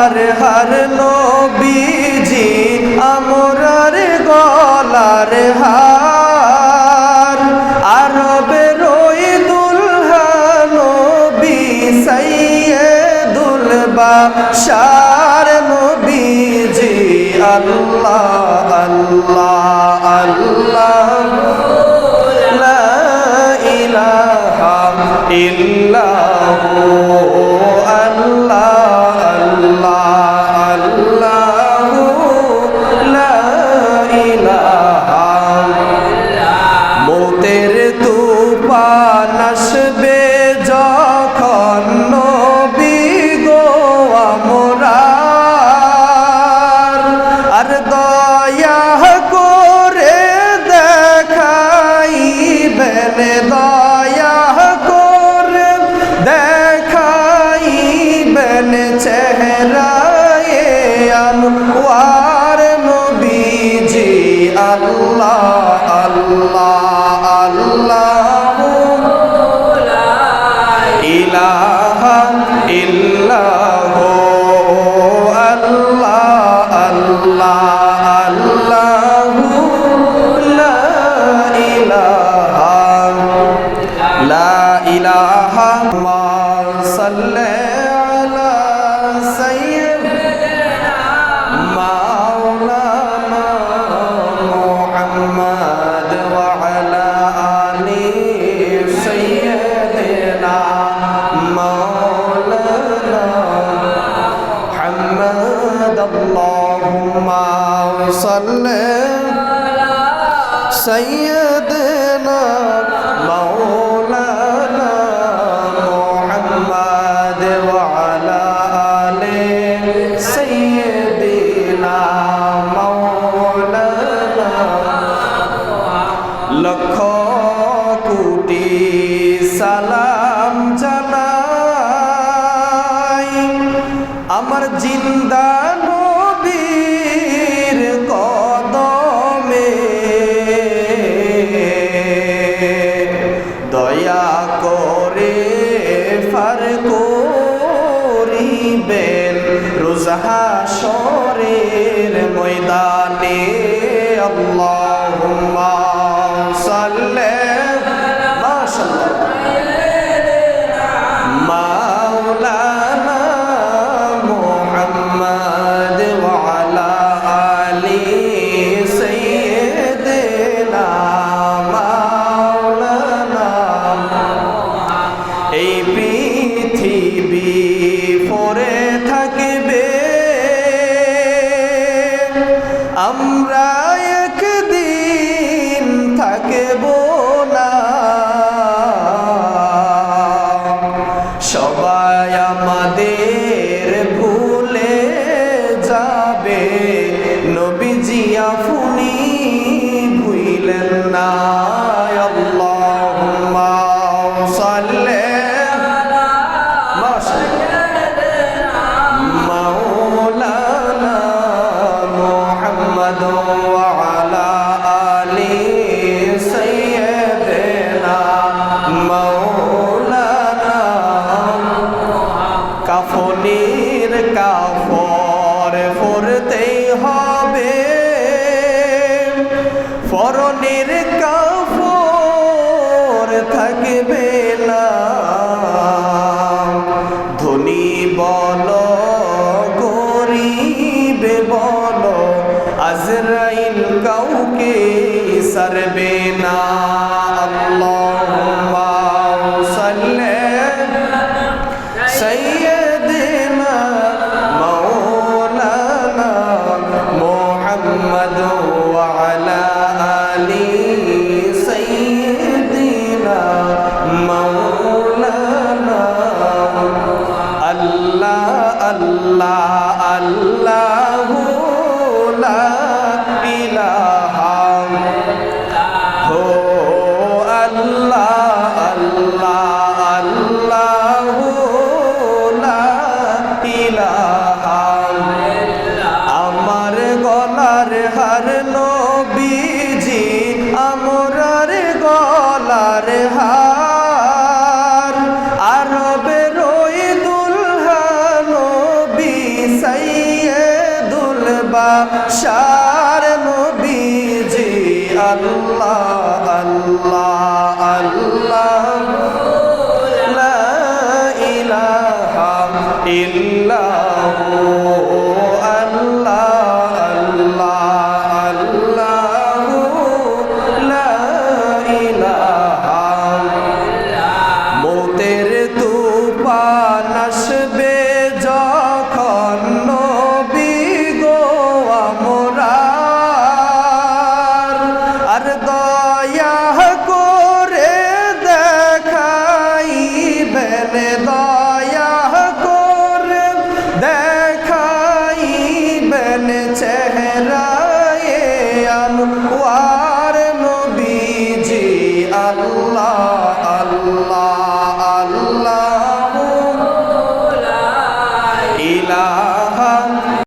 গলার হার নবীজি আমরার গলার হার আরবের ওই দুলহা নবী সাইয়্যিদুল বাশার নবীজি আল্লাহ আল্লাহ আল্লাহ লা ইলাহা ইল্লাহু আল্লাহ আল্লাহ আল্লাহু লা ইলাহা মৌতের তুফান আসবে যখন নবী গো আমরার আর দয়া করে দেখাইবেন দয়া করে দেখাইবেন চেহারায়ে আনওয়ার নবীজি আল্লাহ আল্লাহ আল্লাহু লা ইলাহা ইল্লাহু আল্লাহ আল্লাহ আল্লাহু লা ইলাহা লা ইলাহা সাল্লি আলা সাইয়্যিদিনা মাওলানা মুহাম্মদ ওয়া আলা আলি সাইয়্যিদিনা মাওলানা মুহাম্মদ আল্লাহুম্মা সাল্লি আলা সাইয়্যিদিনা মাওলানা মুহাম্মদ ওয়া আলা আলি সাইয়্যিদিনা মাওলানা লক্ষ কোটি সালাম জানাই আমার জিন্দা নবীর কদমে দয়া করে ফার করিবেন রোজ হাশরের ময়দানে আল্লাহুম্মা সাল্লি মাওলানা মুহাম্মদ ওয়া আলা আলি সাইয়্যিদিনা মাওলানা এই পৃথিবী পড়ে থাকবে আমরা একদিন থাকব না সবাই আমাদের ভুলে যাবে নবীজি আপনি ভুলেন না আল্লাহুম্মা সাল্লি আলা মাওলানা মুহাম্মদ ওয়া আলা আলি সাইয়্যিদিনা মাওলানা কাফনের কাফর পরতেই হবে পরনের কাফর থাকবে না ধনী বল গরিব বল আজরাইল কাউকে সারবে না আল্লাহুম্মা সাল্লি সাইয়্যিদিনা মাওলানা মুহাম্মদ ওয়া আলা আলি সাইয়্যিদিনা মাওলানা আল্লাহ আল্লাহ আল্লাহু লা ইলাহা হো আল্লাহ আল্লাহ আল্লাহু লা ইলাহা আমার গলার হার নবীজি আমরার গলার হার আরবের ওই দুলহা নবী সাই বাদশার নবীজি আল্লাহ আল্লাহ আল্লাহ লা ইলাহা ইল্লাহু আল্লাহ আল্লাহ আল্লাহু লা ইলাহা মৌতের তুফান আসবে যখন নবী গো আমরার আর দয়া করে দেখাইবেন দয়া করে দেখাইবেন চেহারায়ে আনওয়ার নবীজি আল্লাহ আল্লাহ আল্লাহু লা ইলাহা